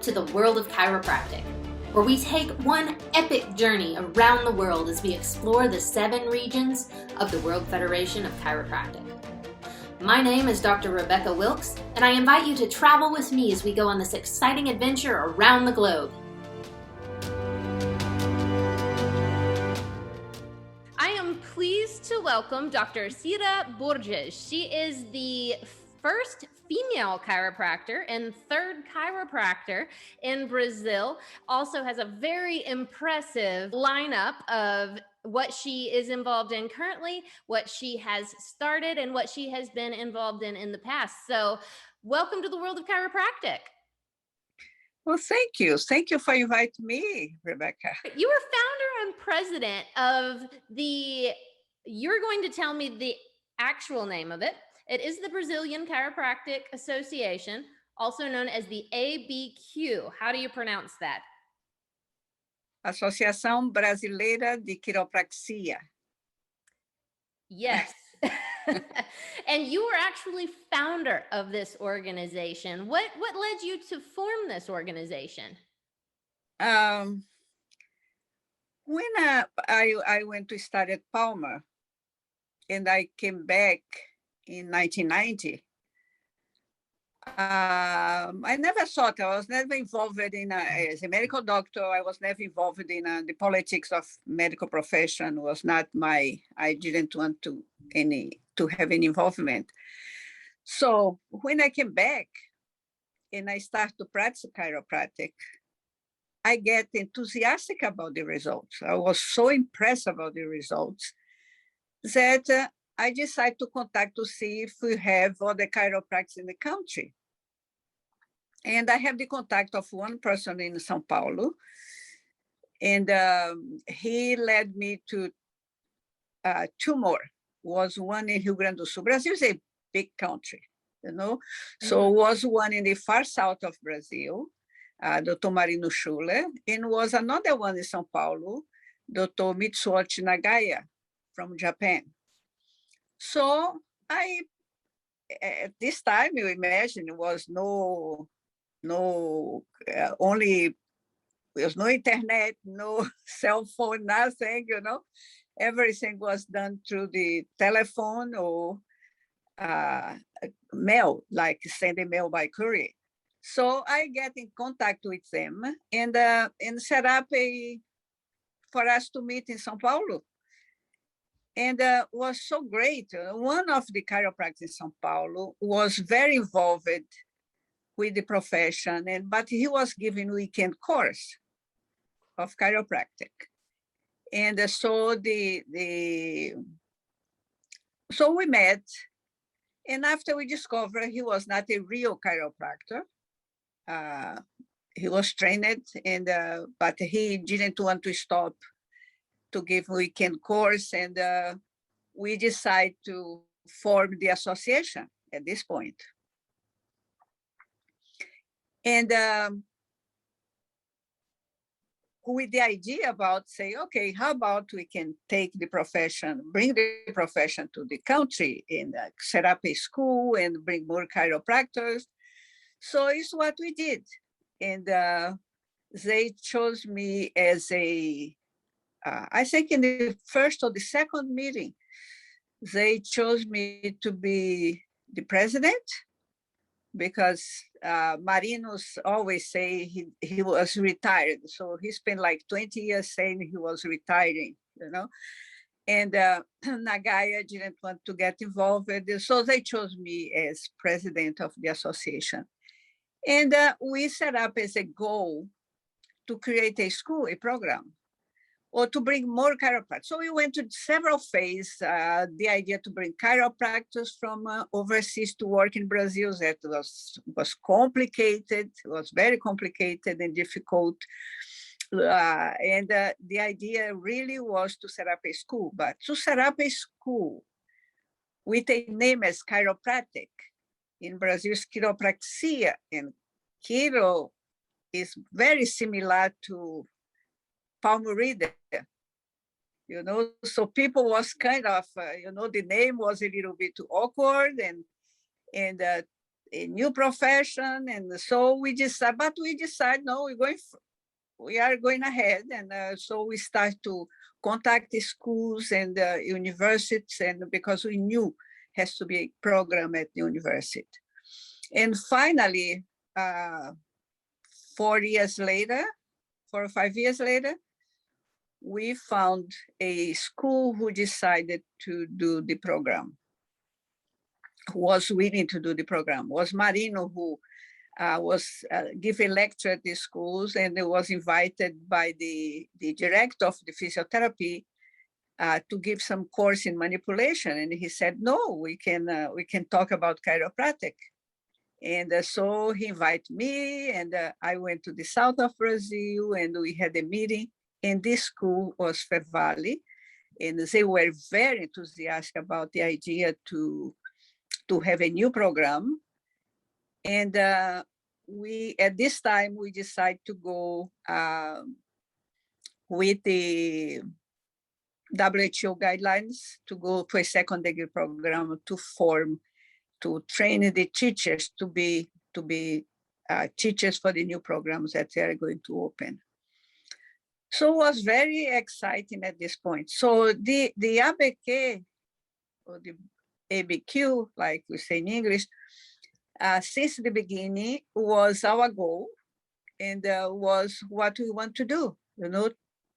to the world of chiropractic, where we take one epic journey around the world as we explore the 7 regions of the World Federation of Chiropractic. My name is Dr. Rebecca Wilkes, and I invite you to travel with me as we go on this exciting adventure around the globe. I am pleased to welcome Dr. Sira Borges. She is the first female chiropractor and third chiropractor in Brazil. Also has a very impressive lineup of what she is involved in currently, what she has started, and what she has been involved in the past. So welcome to the world of chiropractic. Well, thank you. Thank you for inviting me, Rebecca. You are founder and president of you're going to tell me the actual name of it. It is the Brazilian Chiropractic Association, also known as the ABQ. How do you pronounce that? Associação Brasileira de Quiropraxia. Yes. And you were actually founder of this organization. What led you to form this organization? When I went to study at Palma, and I came back in 1990, I never thought, I was never involved as a medical doctor, I was never involved in the politics of medical profession, was not I didn't want to have any involvement. So when I came back and I started to practice chiropractic, I get enthusiastic about the results. I was so impressed about the results that I decided to contact to see if we have other chiropractors in the country. And I have the contact of one person in São Paulo, and he led me to 2 more. Was one in Rio Grande do Sul. Brazil is a big country, you know. So was one in the far south of Brazil, Dr. Marino Schuller, and was another one in São Paulo, Dr. Mitsuochi Nagaya from Japan. So at this time, you imagine, there was no internet, no cell phone, nothing, you know. Everything was done through the telephone or mail, like sending mail by courier. So I get in contact with them and set up for us to meet in São Paulo. And was so great. One of the chiropractors in São Paulo was very involved with the profession, but he was giving weekend course of chiropractic. And so so we met, and after we discovered he was not a real chiropractor. He was trained, but he didn't want to stop to give weekend course, and we decided to form the association at this point. And with the idea about say, okay, how about we can take the profession, bring the profession to the country and set up a school and bring more chiropractors. So it's what we did. And they chose me as I think in the first or the second meeting, they chose me to be the president, because Marinos always say he was retired. So he spent like 20 years saying he was retiring, you know. And Nagaya didn't want to get involved with this. So they chose me as president of the association. And we set up as a goal to create a school, a program, or to bring more chiropractors. So we went to several phases. The idea to bring chiropractors from overseas to work in Brazil, that was complicated, was very complicated and difficult. And the idea really was to set up a school, but to set up a school with a name as chiropractic, in Brazil is chiropraxia, and chiro is very similar to palmorida, you know, so people was kind of, you know, the name was a little bit awkward, and a new profession. And so we decide, no, we are going ahead. And so we start to contact the schools and universities, and because we knew has to be a program at the university. And finally, 4 or 5 years later, we found a school who decided to do the program, who was willing to do the program. Was Marino, who was giving lecture at the schools, and was invited by the director of the physiotherapy to give some course in manipulation. And he said, no, we can talk about chiropractic. And so he invited me, and I went to the south of Brazil, and we had a meeting. And this school was FEEVALE, and they were very enthusiastic about the idea to have a new program. And we, at this time, we decided to go with the WHO guidelines to go to a second degree program to train the teachers to be teachers for the new programs that they are going to open. So it was very exciting at this point. So the ABQ, or the ABQ, like we say in English, since the beginning was our goal, and was what we want to do. You know,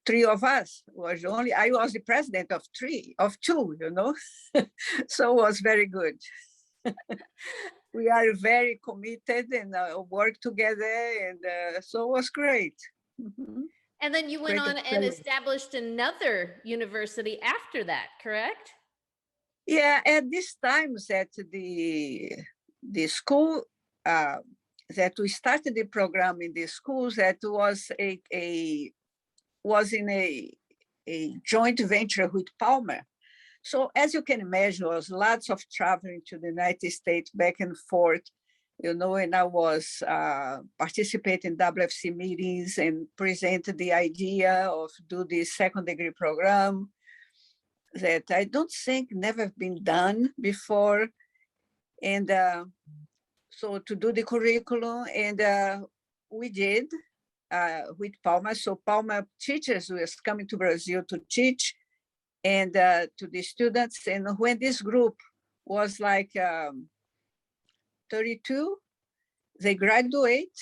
3 of us was only. I was the president of 2. You know, so it was very good. We are very committed and work together, and so it was great. Mm-hmm. And then you went on and established another university after that, correct? Yeah, at this time that the school that we started the program in the schools, that was was in a joint venture with Palmer. So as you can imagine, there was lots of traveling to the United States back and forth, you know, and I was participating in WFC meetings and presented the idea of do this second degree program that I don't think never been done before. And so to do the curriculum, and we did with Palma. So Palma teachers was coming to Brazil to teach, and to the students. And when this group was like 32, they graduate.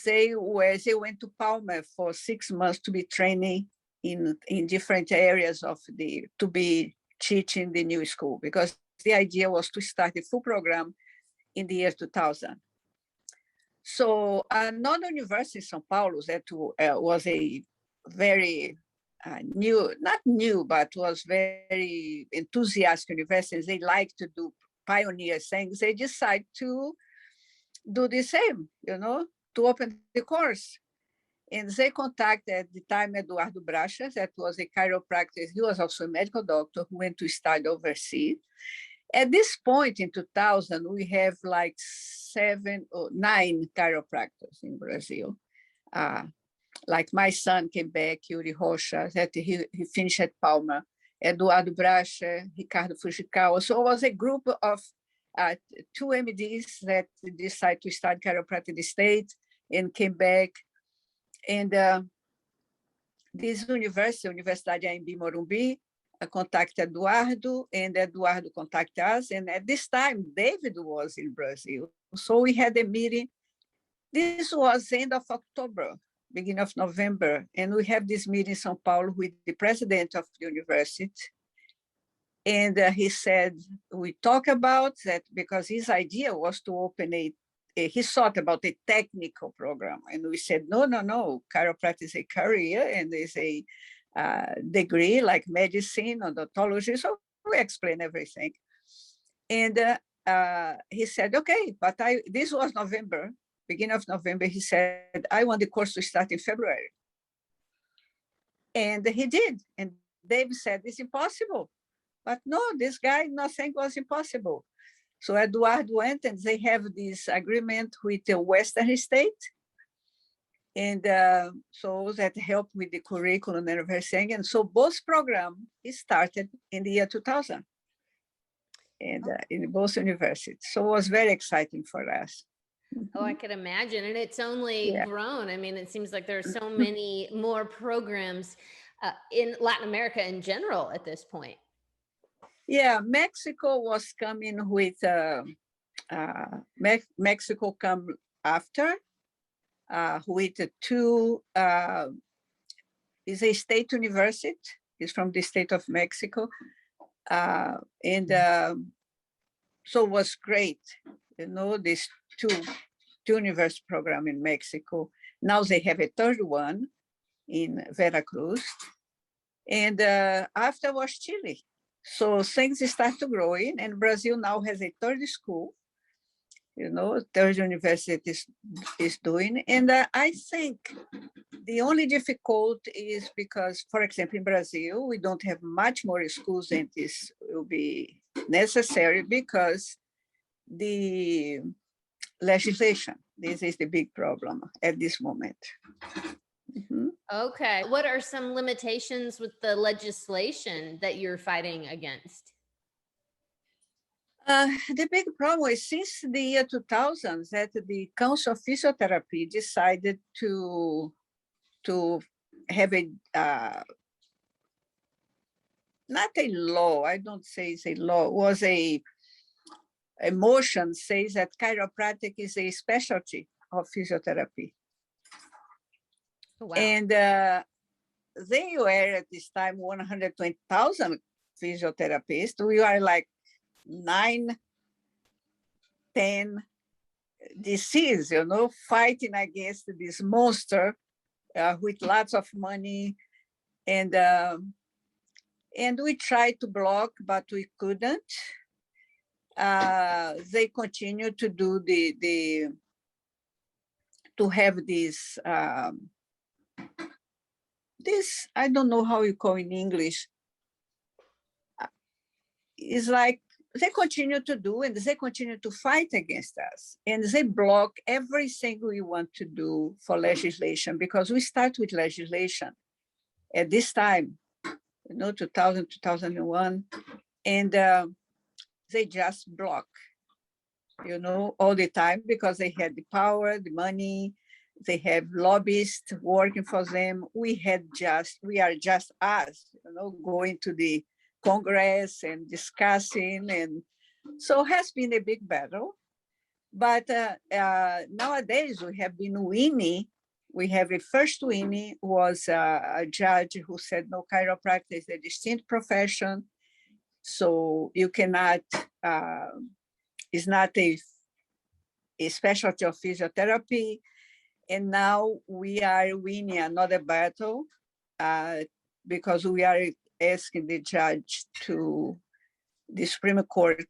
They went to Palma for 6 months to be training in different areas to be teaching the new school, because the idea was to start a full program in the year 2000. So another university in São Paulo that was a very not new, but was very enthusiastic university. They like to do pioneer things. They decide to do the same, you know, to open the course. And they contacted at the time Eduardo Bracha, that was a chiropractor. He was also a medical doctor who went to study overseas. At this point in 2000, we have like 7 or 9 chiropractors in Brazil. Like my son came back, Yuri Rocha, that he finished at Palma, Eduardo Bracha, Ricardo Fujikawa. So it was a group of 2 MDs that decided to start chiropractic in the States and came back. And this university, Universidade Anhembi Morumbi, contacted Eduardo, and Eduardo contacted us. And at this time, David was in Brazil. So we had a meeting. This was end of October, beginning of November. And we have this meeting in São Paulo with the president of the university. And he said, we talk about that, because his idea was to open he thought about a technical program. And we said, no, chiropractic is a career and is a degree like medicine, odontology. So we explained everything. And he said, okay, but this was November, beginning of November. He said, I want the course to start in February. And he did. And Dave said, it's impossible. But no, this guy, nothing was impossible. So Eduardo went, and they have this agreement with the Western State. And so that helped with the curriculum and everything. And so both programs started in the year 2000. and in both universities. So it was very exciting for us. Oh, I could imagine. And it's only grown. I mean, it seems like there are so many more programs in Latin America in general at this point. Yeah, Mexico was coming with, Mexico come after with two, is a state university, it's from the state of Mexico. And so it was great, you know, these two university program in Mexico. Now they have a third one in Veracruz. And after was Chile. So things start to growing, and Brazil now has a third school, you know, third university is doing. And I think the only difficulty is because, for example, in Brazil, we don't have much more schools than this will be necessary because the legislation, this is the big problem at this moment. Mm-hmm. Okay. What are some limitations with the legislation that you're fighting against? The big problem is since the year 2000 that the Council of Physiotherapy decided to have a, not a law, I don't say it's a law, was a motion says that chiropractic is a specialty of physiotherapy. Oh, wow. And they were at this time 120,000 physiotherapists. We are like 9, 10 disease, you know, fighting against this monster with lots of money. And we tried to block, but we couldn't. They continue to do to have this, this, I don't know how you call in English. It's like they continue to do, and they continue to fight against us. And they block everything we want to do for legislation, because we start with legislation at this time, you know, 2000, 2001, and they just block, you know, all the time, because they had the power, the money, they have lobbyists working for them. We are just us, you know, going to the Congress and discussing. And so it has been a big battle. But nowadays we have been winning. We have a first winning was a judge who said, no, chiropractic is a distinct profession. So you cannot, it's not a specialty of physiotherapy. And now we are winning another battle because we are asking the judge to the Supreme Court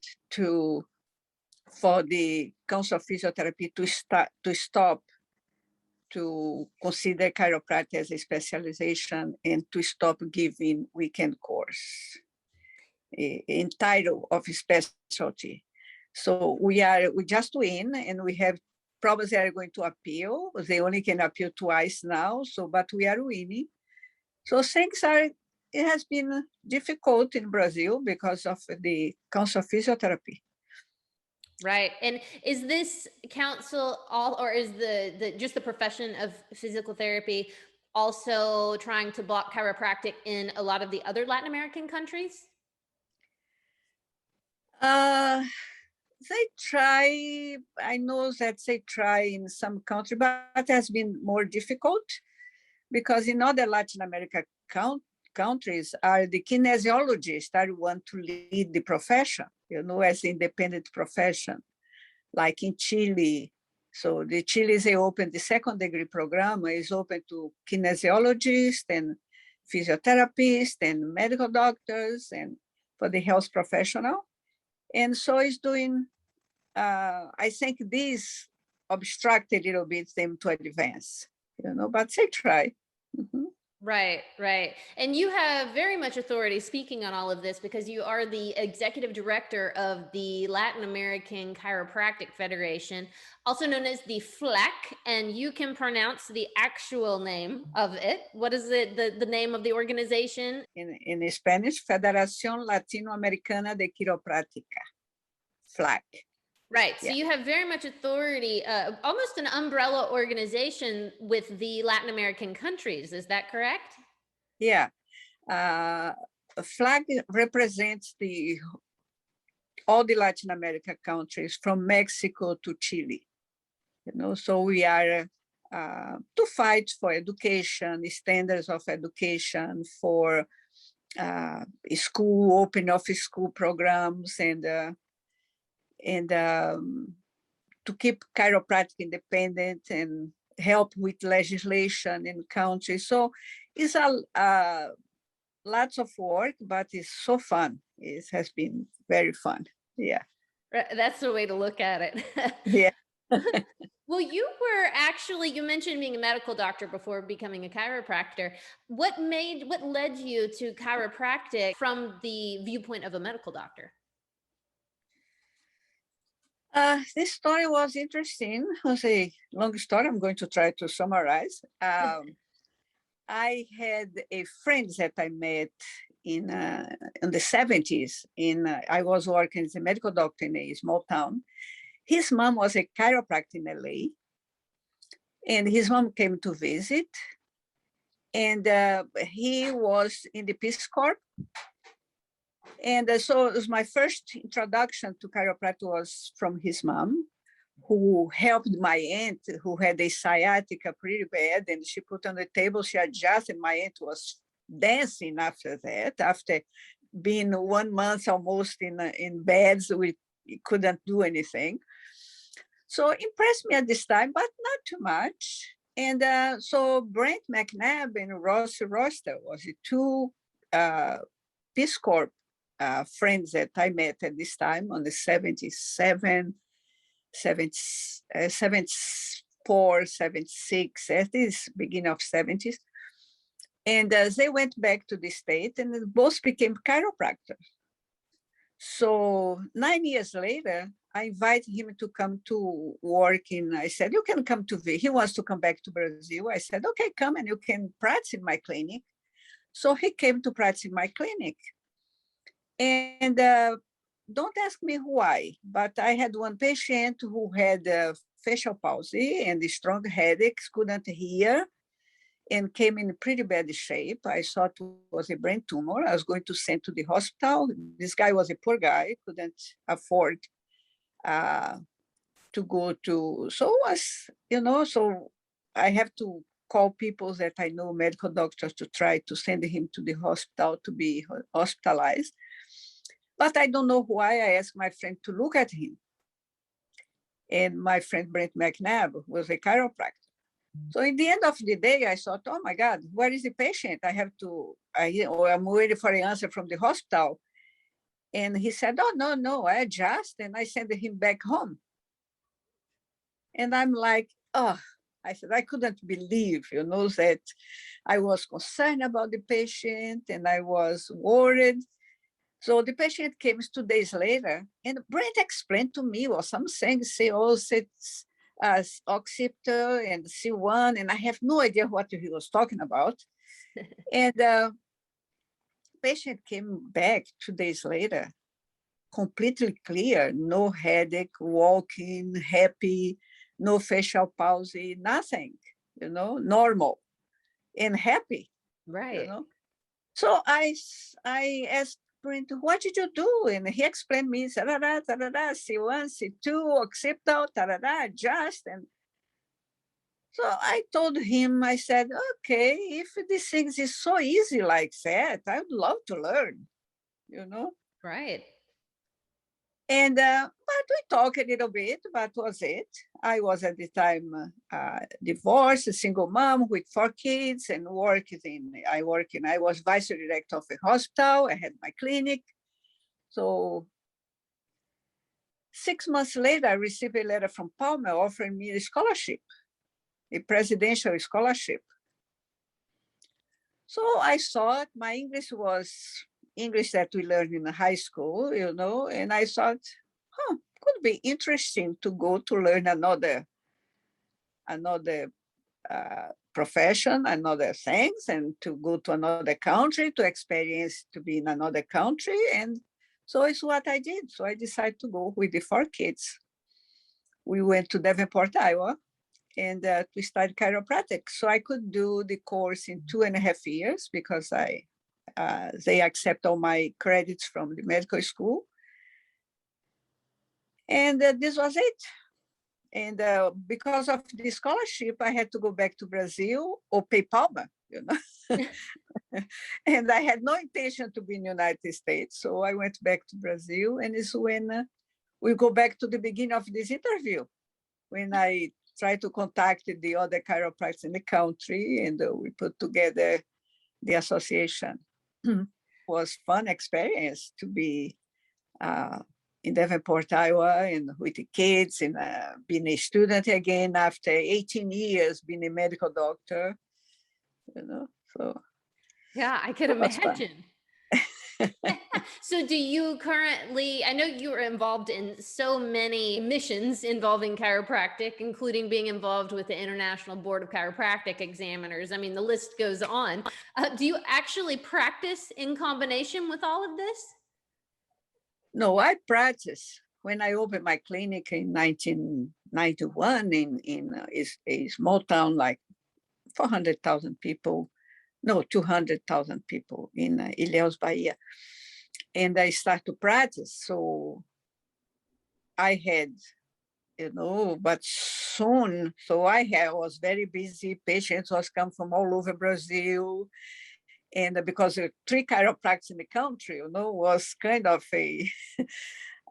for the Council of Physiotherapy to stop to consider chiropractic as a specialization and to stop giving weekend course in title of specialty. So we just win, and we have probably they are going to appeal. They only can appeal twice now. So, but we are winning. So it has been difficult in Brazil because of the Council of Physiotherapy. Right. And is this council or is just the profession of physical therapy also trying to block chiropractic in a lot of the other Latin American countries? They try, I know that they try in some countries, but it has been more difficult because in other Latin American countries are the kinesiologists that want to lead the profession, you know, as independent profession, like in Chile. So the Chile, they opened the second degree program is open to kinesiologists and physiotherapists and medical doctors and for the health professional. And so it's doing, I think this obstruct a little bit them to advance, you know, but they try. Mm-hmm. Right, right. And you have very much authority speaking on all of this because you are the executive director of the Latin American Chiropractic Federation, also known as the FLAQ, and you can pronounce the actual name of it. What is it, the name of the organization? In Spanish, Federación Latinoamericana de Quiropráctica. FLAQ. Right. So you have very much authority, almost an umbrella organization with the Latin American countries. Is that correct? Yeah. FLAQ represents all the Latin American countries from Mexico to Chile. So we are to fight for education, standards of education, for school, open of school programs, and to keep chiropractic independent and help with legislation in countries. So it's lots of work, but it's so fun. It has been very fun. Yeah. That's the way to look at it. Yeah. Well, you mentioned being a medical doctor before becoming a chiropractor. What led you to chiropractic from the viewpoint of a medical doctor? This story was interesting. It was a long story. I'm going to try to summarize. I had a friend that I met in the 70s. I was working as a medical doctor in a small town. His mom was a chiropractor in LA, and his mom came to visit, and he was in the Peace Corps. And so it was my first introduction to chiropractic was from his mom, who helped my aunt, who had a sciatica pretty bad, and she put on the table, she adjusted, my aunt was dancing after that, after being 1 month almost in beds, we couldn't do anything. So impressed me at this time, but not too much. And so Brent McNabb and Ross Roster was the two Peace Corps friends that I met at this time on the 74, 76, at this beginning of 70s. And they went back to the state and both became chiropractors. So 9 years later, I invited him to come to work I said, you can come to he wants to come back to Brazil. I said, okay, come and you can practice in my clinic. So he came to practice in my clinic. And don't ask me why, but I had one patient who had facial palsy and strong headaches, couldn't hear, and came in pretty bad shape. I thought it was a brain tumor. I was going to send to the hospital. This guy was a poor guy, couldn't afford to go to, so I have to call people that I know, medical doctors, to try to send him to the hospital to be hospitalized. But I don't know why. I asked my friend to look at him. And my friend Brent McNabb was a chiropractor. So in the end of the day, I thought, oh my God, where is the patient? I'm waiting for an answer from the hospital. And he said, oh, no, I adjust and I send him back home. And I'm like, oh, I said, I couldn't believe, that I was concerned about the patient and I was worried. So the patient came 2 days later and Brent explained to me, well, some things say, oh, it's occipital and C1, and I have no idea what he was talking about. And patient came back 2 days later, completely clear, no headache, walking, happy, no facial palsy, nothing, normal and happy. Right. So I asked Brent, what did you do? And he explained me, C1, C2, occipital, adjust. And so I told him, I said, okay, if these things is so easy like that, I would love to learn, Right. And, but we talked a little bit, but was it. I was at the time divorced, a single mom with 4 kids and I was vice director of a hospital. I had my clinic. So 6 months later, I received a letter from Palmer offering me a scholarship, a presidential scholarship. So I thought my English was English that we learned in high school, and I thought, could be interesting to go to learn another profession, another things, and to go to another country, to experience to be in another country. And So it's what I did. So I decided to go with the 4 kids. We went to Davenport, Iowa, and we studied chiropractic. So I could do the course in 2.5 years because they accept all my credits from the medical school. And this was it. And because of the scholarship, I had to go back to Brazil or pay Palma, you know. And I had no intention to be in the United States. So I went back to Brazil, and it's when we go back to the beginning of this interview, when I tried to contact the other chiropractors in the country, and we put together the association. It was fun experience to be in Davenport, Iowa, and with the kids, and being a student again after 18 years being a medical doctor, you know. So yeah, I could imagine. So do you currently, I know you were involved in so many missions involving chiropractic, including being involved with the International Board of Chiropractic Examiners. I mean, the list goes on. Do you actually practice in combination with all of this? No, I practice. When I opened my clinic in 1991 in a small town like 400,000 people, no, 200,000 people in Ilhéus, Bahia. And I started to practice. So I had, you know, but soon, so I was very busy. Patients was come from all over Brazil. And because there are 3 chiropractors in the country, you know, was kind of a,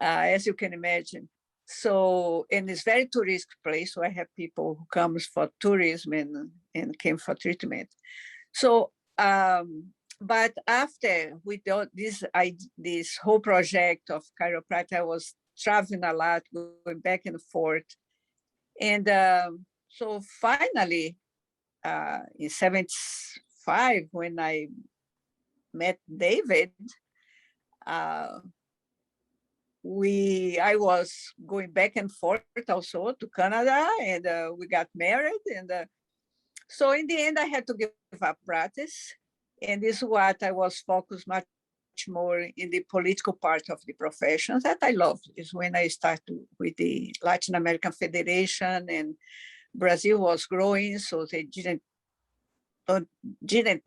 as you can imagine. So, and it's very tourist place. So I have people who comes for tourism and came for treatment. So, but after we did this whole project of chiropractic, I was traveling a lot, going back and forth. And so finally, in 1975, when I met David, I was going back and forth also to Canada, and we got married. And so in the end, I had to give up practice. And this is what I was focused much more in the political part of the profession that I love, is when I started with the Latin American Federation, and Brazil was growing, so they didn't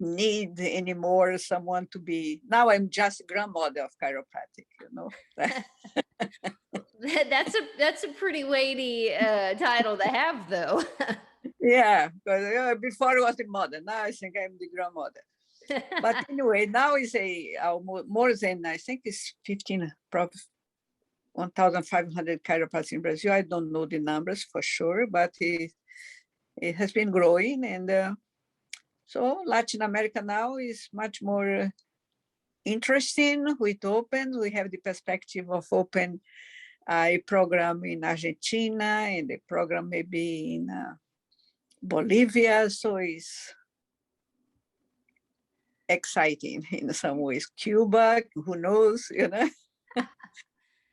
need anymore someone to be. Now I'm just grandmother of chiropractic, you know. That's a pretty weighty title to have, though. Yeah, because before I was the mother. Now I think I'm the grandmother. But anyway, now is more than, I think it's 1,500 chiropractors in Brazil. I don't know the numbers for sure, but it has been growing. And so Latin America now is much more interesting with open. We have the perspective of open a program in Argentina, and a program maybe in Bolivia. So it's exciting in some ways. Cuba, who knows, you know. So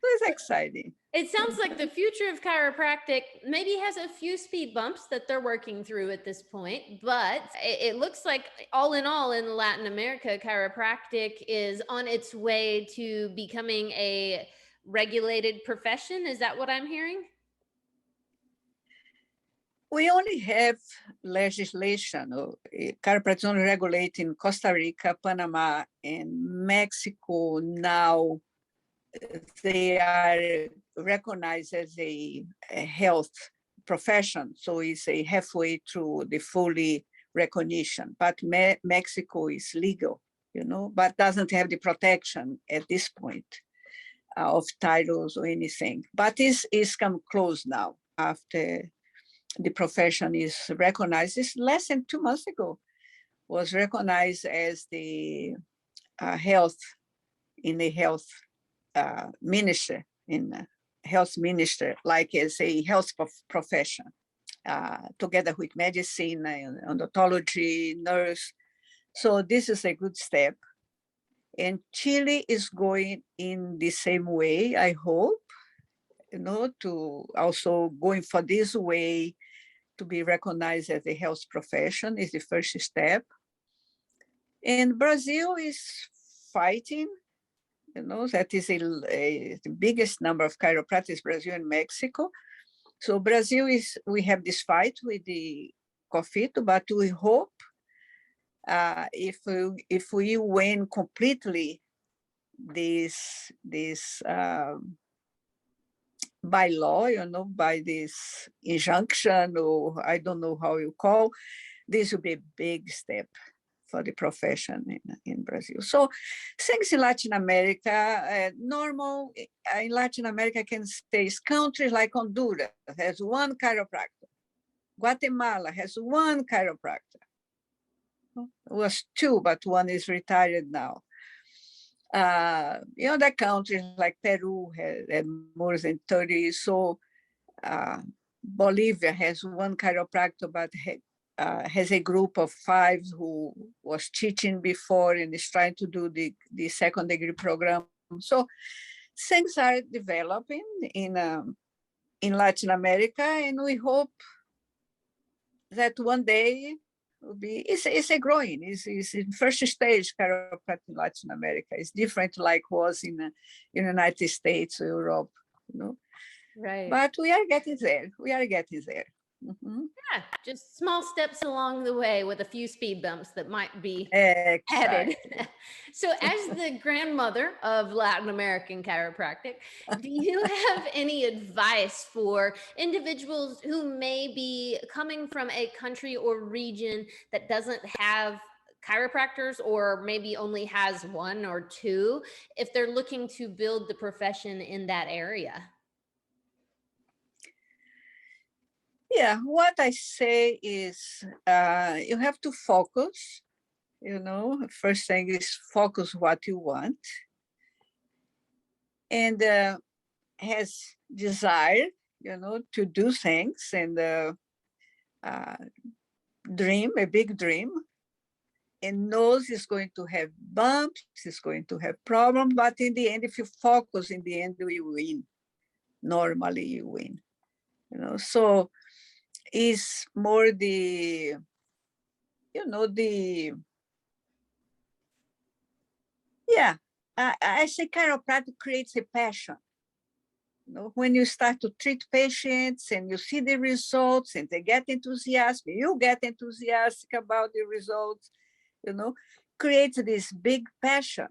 it's exciting. It sounds like the future of chiropractic maybe has a few speed bumps that they're working through at this point, but it looks like all in Latin America, chiropractic is on its way to becoming a regulated profession. Is that what I'm hearing? We only have legislation. Chiropractic is only regulated in Costa Rica, Panama, and Mexico. Now they are recognized as a health profession. So it's a halfway through the fully recognition. But Mexico is legal, you know, but doesn't have the protection at this point of titles or anything. But it's come close now after the profession is recognized. It's less than 2 months ago, was recognized as the health minister, like as a health profession, together with medicine and odontology, nurse. So this is a good step. And Chile is going in the same way, I hope, you know, to also going for this way to be recognized as a health profession is the first step. And Brazil is fighting, that is the biggest number of chiropractors, Brazil and Mexico. So Brazil we have this fight with the COFITO, but we hope if we win completely this by law, by this injunction, or I don't know how you call, this will be a big step for the profession in Brazil. So things in Latin America, normal in Latin America can say countries like Honduras has one chiropractor. Guatemala has one chiropractor. It was two, but one is retired now. The countries like Peru had more than 30. So Bolivia has one chiropractor, but has a group of 5 who was teaching before and is trying to do the second degree program. So things are developing in Latin America, and we hope that one day will be, it's a growing, it's in first stage chiropractic in Latin America. It's different like was in the United States or Europe, Right. But we are getting there. Mm-hmm. Yeah, just small steps along the way with a few speed bumps that might be Exactly. added. So as the grandmother of Latin American chiropractic, do you have any advice for individuals who may be coming from a country or region that doesn't have chiropractors, or maybe only has 1 or 2, if they're looking to build the profession in that area? Yeah, what I say is you have to focus, first thing is focus what you want, and has desire, to do things, and dream, a big dream, and knows it's going to have bumps, it's going to have problems, but in the end, if you focus, in the end, you win. Normally you win, so is more I say chiropractic creates a passion. When you start to treat patients and you see the results and they get enthusiastic, you get enthusiastic about the results, creates this big passion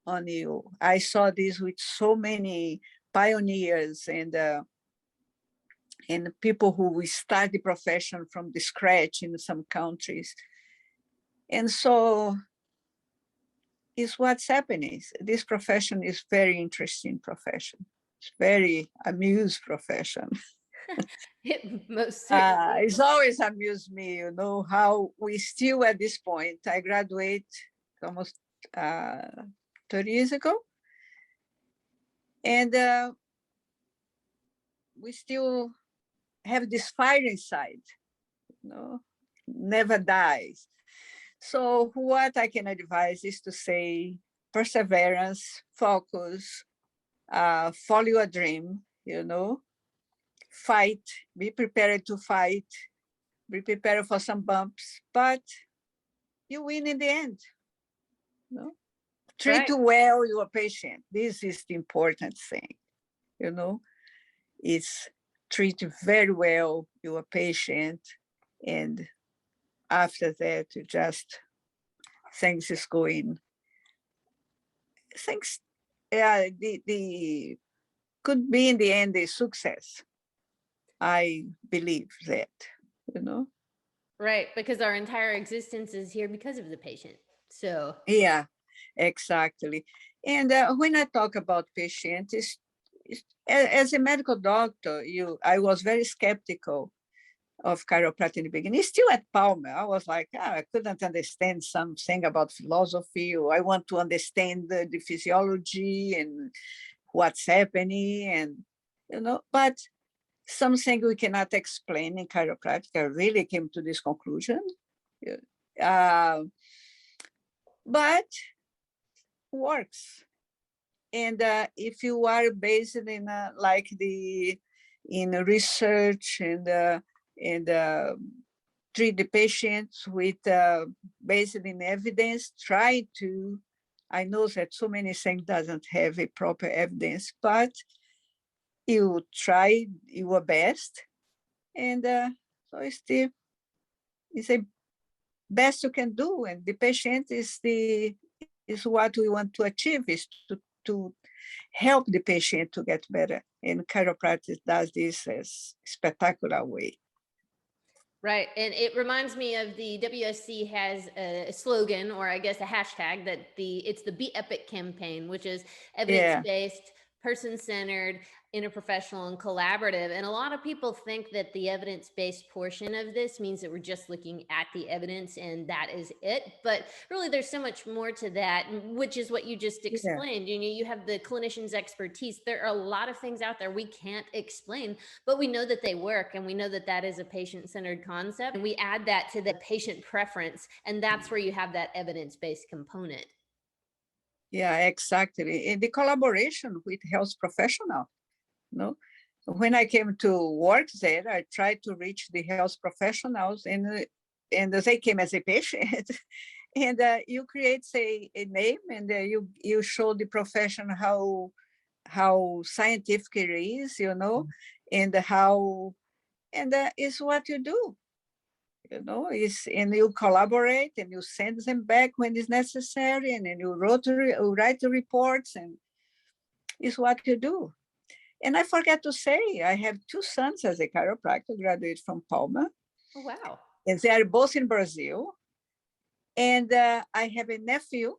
on you. I saw this with so many pioneers and people who will start the profession from the scratch in some countries. And so is what's happening. This profession is very interesting profession. It's very amused profession. It most certainly It's always amused me, how we still at this point, I graduate almost 30 years ago. And we still have this fire inside, never dies. So what I can advise is to say perseverance, focus, follow your dream, fight, be prepared to fight, be prepared for some bumps, but you win in the end. Treat well your patient. This is the important thing, is treat very well your patient, and after that, you just things is going. Things, the could be in the end a success. I believe that, Right, because our entire existence is here because of the patient. So yeah, exactly. And when I talk about patients, as a medical doctor, I was very skeptical of chiropractic in the beginning. Still at Palmer, I was like, I couldn't understand something about philosophy, or I want to understand the physiology and what's happening, and but something we cannot explain in chiropractic. I really came to this conclusion. But works. And if you are based in in research and treat the patients with based in evidence, try to I know that so many things doesn't have a proper evidence, but you try your best, and so it's the best you can do, and the patient is what we want to achieve, is to help the patient to get better, and chiropractic does this as spectacular way. Right. And it reminds me of the WSC has a slogan, or I guess a hashtag, that it's the Be Epic campaign, which is evidence-based, person-centered, interprofessional, and collaborative. And a lot of people think that the evidence-based portion of this means that we're just looking at the evidence and that is it. But really, there's so much more to that, which is what you just explained. You know, you have the clinician's expertise. There are a lot of things out there we can't explain, but we know that they work, and we know that that is a patient-centered concept. And we add that to the patient preference, and that's where you have that evidence-based component. Yeah, exactly. And the collaboration with health professional. No, when I came to work there, I tried to reach the health professionals, and they came as a patient. And you create a name, and you show the profession how scientific it is, you know, and it's what you do. You know, and you collaborate, and you send them back when it's necessary, and then you write the reports, and it's what you do. And I forgot to say, I have 2 sons as a chiropractor, graduated from Palma. Oh, wow. And they are both in Brazil. And I have a nephew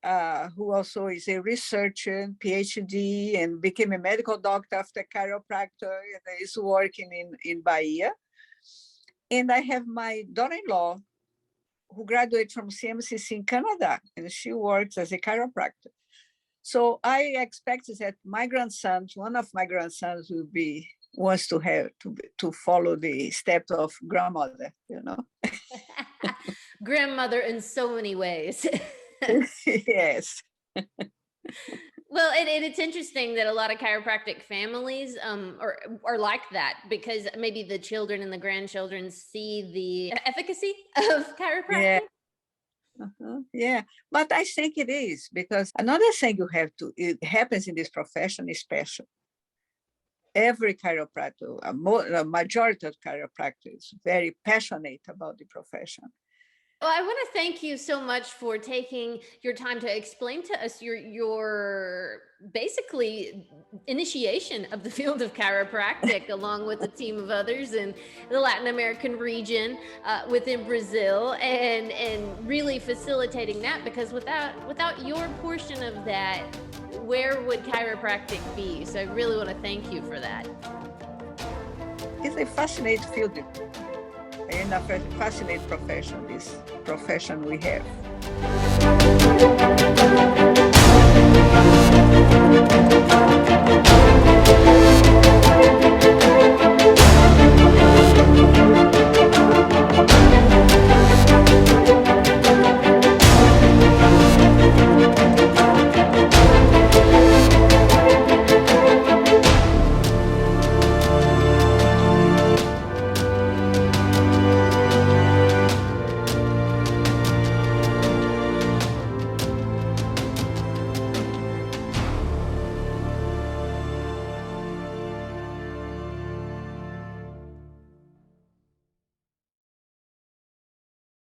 who also is a researcher, PhD, and became a medical doctor after chiropractor, and is working in Bahia. And I have my daughter-in-law who graduated from CMCC in Canada, and she works as a chiropractor. So I expect that my grandsons, one of my grandsons, wants to follow the steps of grandmother, you know. Grandmother in so many ways. Yes. Well, and it's interesting that a lot of chiropractic families are like that, because maybe the children and the grandchildren see the efficacy of chiropractic. Yeah. Yeah, but I think it is, because another thing it happens in this profession is special. Every chiropractor, a majority of chiropractors, is very passionate about the profession. Well, I want to thank you so much for taking your time to explain to us your basically initiation of the field of chiropractic, along with a team of others in the Latin American region within Brazil, and really facilitating that, because without your portion of that, where would chiropractic be? So I really want to thank you for that. It's a fascinating field, and a fascinating profession, this profession we have.